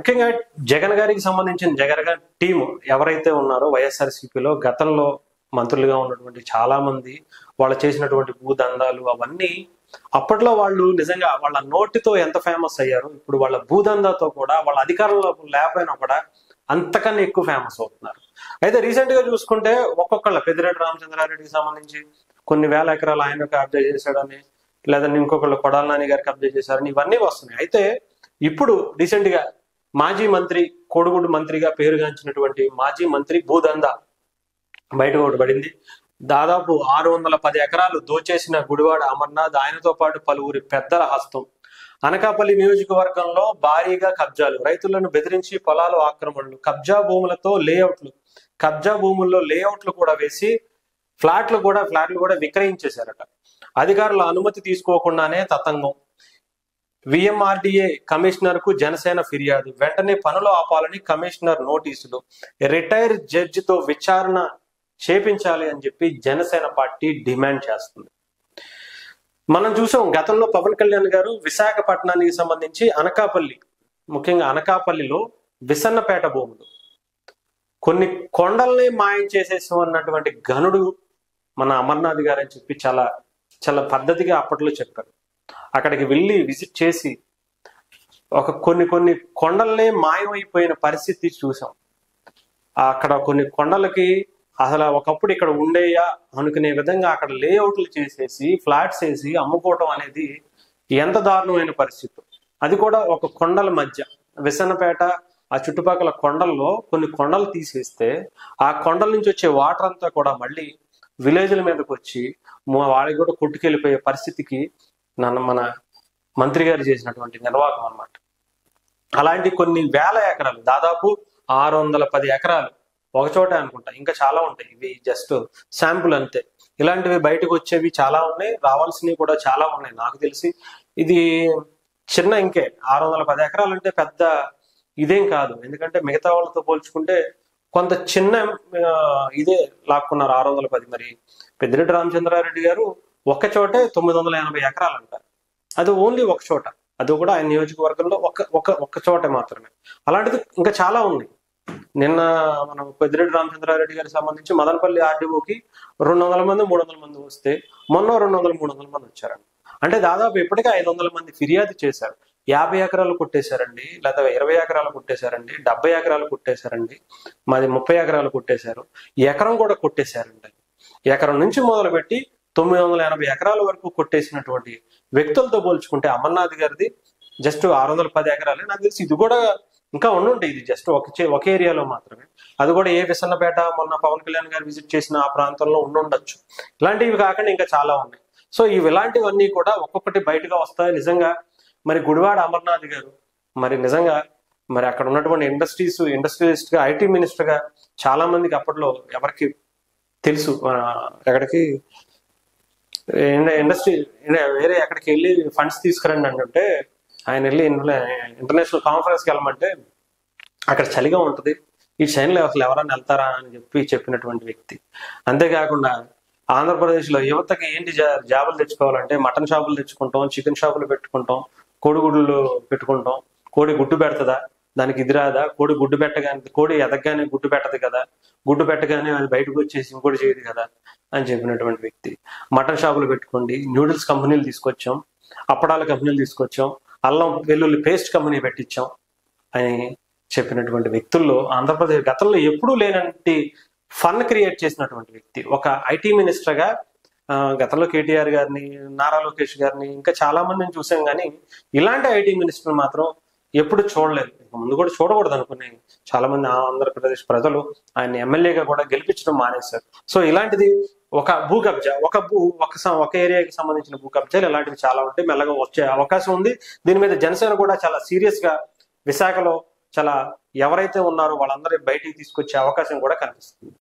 ముఖ్యంగా జగన్ గారికి సంబంధించిన జగన్ గారి టీము ఎవరైతే ఉన్నారో వైఎస్ఆర్సీపీలో గతంలో మంత్రులుగా ఉన్నటువంటి చాలా మంది వాళ్ళు చేసినటువంటి భూదందాలు అవన్నీ అప్పట్లో వాళ్ళు నిజంగా వాళ్ళ నోటితో ఎంత ఫేమస్ అయ్యారు, ఇప్పుడు వాళ్ళ భూదందాతో కూడా వాళ్ళ అధికారంలో లేకపోయినా కూడా అంతకన్నా ఎక్కువ ఫేమస్ అవుతున్నారు. అయితే రీసెంట్ గా చూసుకుంటే ఒక్కొక్కళ్ళ పెద్దిరెడ్డి రామచంద్రారెడ్డికి సంబంధించి కొన్ని వేల ఎకరాలు ఆయన కబ్జా చేశాడని, లేదంటే ఇంకొకళ్ళు కొడాల నాని గారికి కబ్జా చేశారని ఇవన్నీ వస్తున్నాయి. అయితే ఇప్పుడు రీసెంట్ గా మాజీ మంత్రి కోడిగుడ్డు మంత్రిగా పేరుగాంచినటువంటి మాజీ మంత్రి భూదందా బయట ఒకటి పడింది. దాదాపు 610 ఎకరాలు దోచేసిన గుడివాడ అమర్నాథ్, ఆయనతో పాటు పలువురి పెద్దల హస్తం. అనకాపల్లి నియోజకవర్గంలో భారీగా కబ్జాలు, రైతులను బెదిరించి పొలాలు ఆక్రమణలు, కబ్జా భూములతో లేఅవుట్లు, కబ్జా భూముల్లో లేఅవుట్లు కూడా వేసి ఫ్లాట్లు కూడా విక్రయించేశారట. అధికారుల అనుమతి తీసుకోకుండానే తతంగం. విఎంఆర్డీఏ కమిషనర్ కు జనసేన ఫిర్యాదు, వెంటనే పనులు ఆపాలని కమిషనర్ నోటీసులు, రిటైర్ జడ్జితో విచారణ చేపించాలి అని చెప్పి జనసేన పార్టీ డిమాండ్ చేస్తుంది. మనం చూసాం గతంలో పవన్ కళ్యాణ్ గారు విశాఖపట్నానికి సంబంధించి ముఖ్యంగా అనకాపల్లిలో విసన్నపేట భూములు కొన్ని కొండల్ని మాయం చేసేసినటువంటి ఘనుడు మన అమర్నాథ్ గారు అని చెప్పి చాలా చాలా పద్ధతిగా అప్పట్లో చెప్పారు. అక్కడికి వెళ్ళి విజిట్ చేసి కొన్ని కొండలనే మాయమైపోయిన పరిస్థితి చూసాం. అక్కడ కొన్ని కొండలకి అసలు ఒకప్పుడు ఇక్కడ ఉండేయా అనుకునే విధంగా అక్కడ లేఅవుట్లు చేసేసి ఫ్లాట్స్ వేసి అమ్ముకోవటం అనేది ఎంత దారుణమైన పరిస్థితి. అది కూడా ఒక కొండల మధ్య విసన్నపేట ఆ చుట్టుపక్కల కొండల్లో కొన్ని కొండలు తీసేస్తే ఆ కొండల నుంచి వచ్చే వాటర్ అంతా కూడా మళ్ళీ విలేజ్ల మీదకి వచ్చి వాళ్ళకి కూడా కొట్టుకెళ్ళిపోయే పరిస్థితికి మన మంత్రి గారు చేసినటువంటి నిర్వాహకం అన్నమాట. అలాంటి కొన్ని వేల ఎకరాలు, దాదాపు 610 ఎకరాలు ఒకచోట అనుకుంటా, ఇంకా చాలా ఉంటాయి. ఇవి జస్ట్ శాంపుల్ అంతే. ఇలాంటివి బయటకు వచ్చేవి చాలా ఉన్నాయి, రావాల్సినవి కూడా చాలా ఉన్నాయి. నాకు తెలిసి ఇది చిన్న ఇంకే 610 ఎకరాలు అంటే పెద్ద ఇదేం కాదు. ఎందుకంటే మిగతా వాళ్ళతో పోల్చుకుంటే కొంత చిన్న ఇదే లాక్కున్నారు 610. మరి పెద్దిరెడ్డి రామచంద్రారెడ్డి గారు ఒక్క చోటే 980 ఎకరాలు అంటారు. అది ఓన్లీ ఒక చోట, అది కూడా ఆయన నియోజకవర్గంలో ఒక్క చోట మాత్రమే. అలాంటిది ఇంకా చాలా ఉన్నాయి. నిన్న మనం పెద్దిరెడ్డి రామచంద్రారెడ్డి గారికి సంబంధించి మదనపల్లి ఆర్డీఓకి 200 మంది 300 మంది వస్తే మొన్న 200-300 మంది వచ్చారండి. అంటే దాదాపు ఇప్పటికే 500 మంది ఫిర్యాదు చేశారు. 50 ఎకరాలు కొట్టేశారండి, లేదా 20 ఎకరాలు కొట్టేశారండి, 70 ఎకరాలు కొట్టేశారండి, మాది 30 ఎకరాలు కొట్టేశారు, ఎకరం కూడా కొట్టేశారండి. ఎకరం నుంచి మొదలుపెట్టి 980 ఎకరాల వరకు కొట్టేసినటువంటి వ్యక్తులతో పోల్చుకుంటే అమర్నాథ్ గారిది జస్ట్ 610 ఎకరాలే. నాకు తెలిసి ఇది కూడా ఇంకా ఉండుంటాయి. ఇది జస్ట్ ఒక ఏరియాలో మాత్రమే. అది కూడా ఏ విసన్నపేట మొన్న పవన్ కళ్యాణ్ గారు విజిట్ చేసిన ఆ ప్రాంతంలో ఉండొచ్చు. ఇలాంటివి కాకుండా ఇంకా చాలా ఉన్నాయి. సో ఇలాంటివన్నీ కూడా ఒక్కొక్కటి బయటగా వస్తాయి. నిజంగా మరి గుడివాడ అమర్నాథ్ గారు మరి నిజంగా మరి అక్కడ ఉన్నటువంటి ఇండస్ట్రియలిస్ట్ గా, ఐటీ మినిస్టర్ గా చాలా మందికి అప్పట్లో ఎవరికి తెలుసు. ఎక్కడికి వేరే ఎక్కడికి వెళ్ళి ఫండ్స్ తీసుకురండి అంటే ఆయన వెళ్ళి ఇంటర్నేషనల్ కాన్ఫరెన్స్కి వెళ్ళమంటే అక్కడ చలిగా ఉంటుంది, ఈ చైన్లో అసలు ఎవరైనా వెళ్తారా అని చెప్పినటువంటి వ్యక్తి. అంతేకాకుండా ఆంధ్రప్రదేశ్లో యువతకి ఏంటి జాబులు తెచ్చుకోవాలంటే మటన్ షాపులు తెచ్చుకుంటాం, చికెన్ షాపులు పెట్టుకుంటాం, కోడిగుడ్లు పెట్టుకుంటాం. కోడి గుడ్డు పెడుతుందా, దానికి ఇది రాదా, కోడి గుడ్డు పెట్టగానే కోడి ఎదగగానే గుడ్డు పెట్టదు కదా, గుడ్డు పెట్టగానే అది బయటకు వచ్చేసి ఇంకోటి చేయదు కదా అని చెప్పినటువంటి వ్యక్తి. మటన్ షాపులు పెట్టుకోండి, న్యూడిల్స్ కంపెనీలు తీసుకొచ్చాం, అప్పడాల కంపెనీలు తీసుకొచ్చాం, అల్లం వెల్లుల్లి పేస్ట్ కంపెనీ పెట్టించాం అని చెప్పినటువంటి వ్యక్తుల్లో ఆంధ్రప్రదేశ్ గతంలో ఎప్పుడూ లేనంటి ఫన్ క్రియేట్ చేసినటువంటి వ్యక్తి. ఒక ఐటీ మినిస్టర్ గా గతంలో కేటీఆర్ గారిని, నారా లోకేష్ గారిని, ఇంకా చాలా మందిని చూసాం. కానీ ఇలాంటి ఐటీ మినిస్టర్ మాత్రం ఎప్పుడు చూడలేదు, ముందు కూడా చూడకూడదు అనుకునే చాలా మంది ఆంధ్రప్రదేశ్ ప్రజలు ఆయన ఎమ్మెల్యేగా కూడా గెలిపించడం మానేశారు. సో ఇలాంటిది ఒక భూ కబ్జా, ఒక ఏరియాకి సంబంధించిన భూ కబ్జాలు ఇలాంటివి చాలా ఉంటాయి, మెల్లగా వచ్చే అవకాశం ఉంది. దీని మీద జనసేన కూడా చాలా సీరియస్ గా విశాఖలో చాలా ఎవరైతే ఉన్నారో వాళ్ళందరూ బయటికి తీసుకొచ్చే అవకాశం కూడా కనిపిస్తుంది.